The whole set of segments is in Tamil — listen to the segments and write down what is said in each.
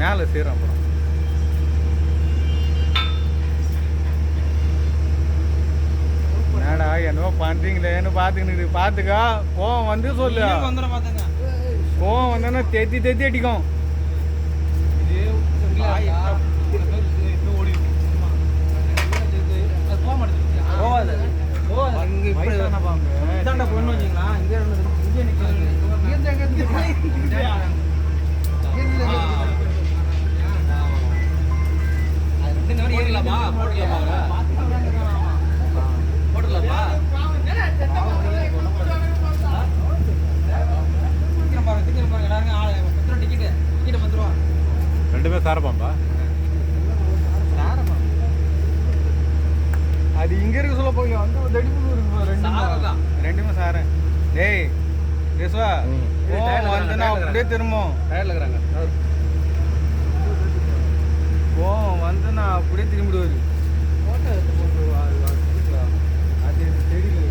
மேலே சேரும். அப்புறம் என்னடா என்னவோ பண்ணுறீங்களேன்னு பார்த்துக்கிட்டு பார்த்துக்கா. கோவம் வந்து சொல்லு. கோவம் வந்தோன்னா தெத்தி தெத்தி அடிக்கும். ரெண்டுமே சாரப்பாம்பா. அது இங்க இருக்க சொல்ல போய் வந்து தடிப்பு இருக்கு. ரெண்டுமே சாரேன். டேய் கேசுவா வந்துன்னா அப்படியே திரும்பும். கோவம் வந்து நான் அப்படியே திரும்பிடுவாரு. அது தெரியல.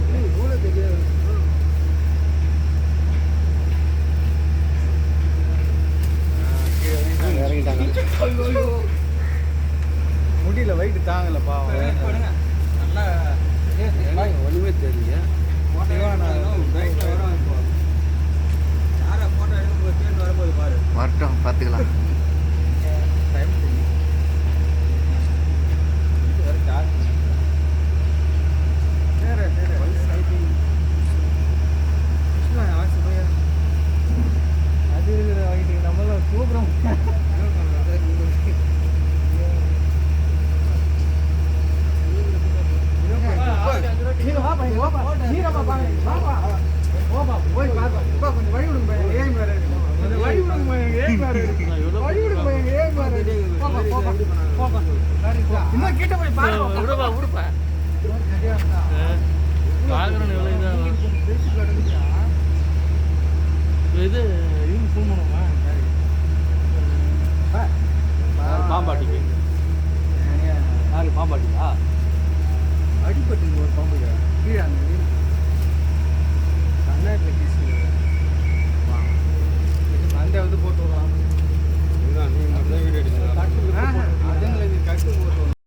முடியல வெயிட் தாங்கல பாவம். ஒண்ணுமே தெரியல. வரட்டும் பார்த்துக்கலாம். அது நம்மள தூக்குறோம். இன்னும் கிட்ட போய் பாருங்க.